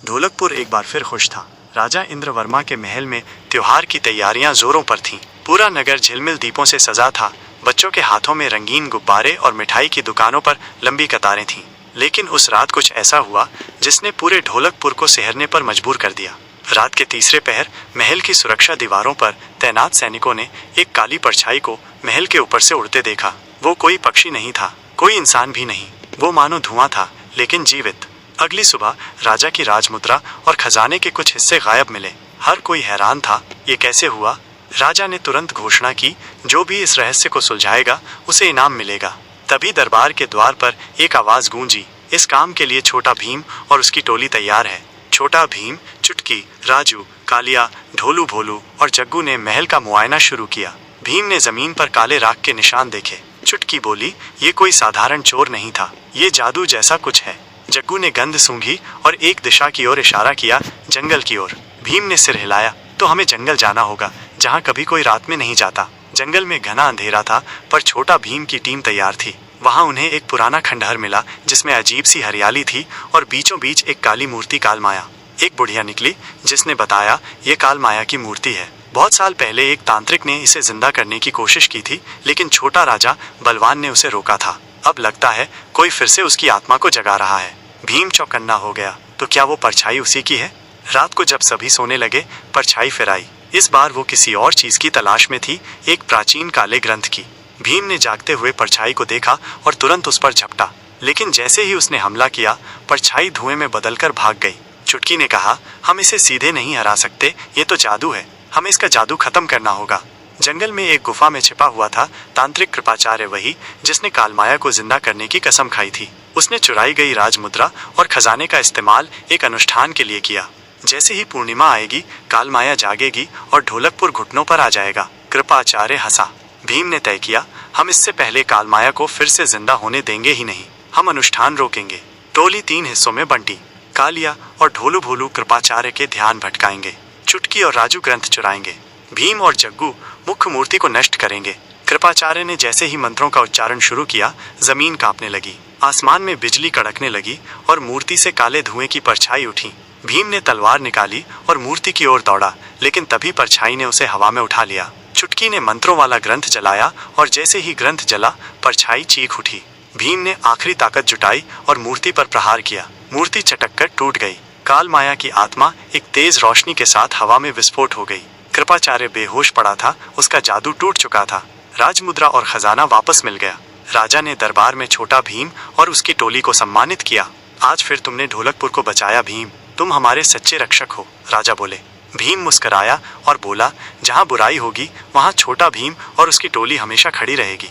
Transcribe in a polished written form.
ढोलकपुर एक बार फिर खुश था। राजा इंद्रवर्मा के महल में त्योहार की तैयारियां जोरों पर थीं। पूरा नगर झिलमिल दीपों से सजा था। बच्चों के हाथों में रंगीन गुब्बारे और मिठाई की दुकानों पर लंबी कतारें थीं। लेकिन उस रात कुछ ऐसा हुआ जिसने पूरे ढोलकपुर को सिहरने पर मजबूर कर दिया। रात के तीसरे पहर महल की सुरक्षा दीवारों पर तैनात सैनिकों ने एक काली परछाई को महल के ऊपर से उड़ते देखा। वो कोई पक्षी नहीं था, कोई इंसान भी नहीं, वो मानो धुआं था, लेकिन जीवित। अगली सुबह राजा की राजमुद्रा और खजाने के कुछ हिस्से गायब मिले। हर कोई हैरान था, ये कैसे हुआ? राजा ने तुरंत घोषणा की, जो भी इस रहस्य को सुलझाएगा उसे इनाम मिलेगा। तभी दरबार के द्वार पर एक आवाज गूंजी, इस काम के लिए छोटा भीम और उसकी टोली तैयार है। छोटा भीम, चुटकी, राजू, कालिया, ढोलू भोलू और जग्गू ने महल का मुआयना शुरू किया। भीम ने जमीन पर काले राख के निशान देखे। चुटकी बोली, ये कोई साधारण चोर नहीं था, ये जादू जैसा कुछ है। जग्गू ने गंध सूंघी और एक दिशा की ओर इशारा किया, जंगल की ओर। भीम ने सिर हिलाया, तो हमें जंगल जाना होगा, जहाँ कभी कोई रात में नहीं जाता। जंगल में घना अंधेरा था, पर छोटा भीम की टीम तैयार थी। वहाँ उन्हें एक पुराना खंडहर मिला जिसमें अजीब सी हरियाली थी और बीचों बीच एक काली मूर्ति कालमाया। एक बुढ़िया निकली जिसने बताया, ये कालमाया की मूर्ति है। बहुत साल पहले एक तांत्रिक ने इसे जिंदा करने की कोशिश की थी, लेकिन छोटा राजा बलवान ने उसे रोका था। अब लगता है कोई फिर से उसकी आत्मा को जगा रहा है। भीम चौकन्ना हो गया, तो क्या वो परछाई उसी की है? रात को जब सभी सोने लगे, परछाई फिर आई। इस बार वो किसी और चीज की तलाश में थी, एक प्राचीन काले ग्रंथ की। भीम ने जागते हुए परछाई को देखा और तुरंत उस पर झपटा, लेकिन जैसे ही उसने हमला किया, परछाई धुएं में बदलकर भाग गई। चुटकी ने कहा, हम इसे सीधे नहीं हरा सकते, ये तो जादू है, हमें इसका जादू खत्म करना होगा। जंगल में एक गुफा में छिपा हुआ था तांत्रिक कृपाचार्य, वही जिसने कालमाया को जिंदा करने की कसम खाई थी। उसने चुराई गई राजमुद्रा और खजाने का इस्तेमाल एक अनुष्ठान के लिए किया। जैसे ही पूर्णिमा आएगी, कालमाया जागेगी और ढोलकपुर घुटनों पर आ जाएगा। कृपाचार्य हंसा। भीम ने तय किया, हम इससे पहले कालमाया को फिर से जिंदा होने देंगे ही नहीं, हम अनुष्ठान रोकेंगे। टोली 3 हिस्सों में बंटी। कालिया और ढोलू भोलू कृपाचार्य के ध्यान भटकाएंगे। चुटकी और राजू ग्रंथ चुराएंगे। भीम और जग्गू मुख्य मूर्ति को नष्ट करेंगे। कृपाचार्य ने जैसे ही मंत्रों का उच्चारण शुरू किया, जमीन कांपने लगी, आसमान में बिजली कड़कने लगी और मूर्ति से काले धुएं की परछाई उठी। भीम ने तलवार निकाली और मूर्ति की ओर दौड़ा, लेकिन तभी परछाई ने उसे हवा में उठा लिया। चुटकी ने मंत्रों वाला ग्रंथ जलाया और जैसे ही ग्रंथ जला, परछाई चीख उठी। भीम ने आखिरी ताकत जुटाई और मूर्ति पर प्रहार किया। मूर्ति चटककर टूट गई। कालमाया की आत्मा एक तेज रोशनी के साथ हवा में विस्फोट हो गई। कृपाचार्य बेहोश पड़ा था, उसका जादू टूट चुका था। राजमुद्रा और खजाना वापस मिल गया। राजा ने दरबार में छोटा भीम और उसकी टोली को सम्मानित किया। आज फिर तुमने ढोलकपुर को बचाया भीम, तुम हमारे सच्चे रक्षक हो, राजा बोले। भीम मुस्कुराया और बोला, जहाँ बुराई होगी वहाँ छोटा भीम और उसकी टोली हमेशा खड़ी रहेगी।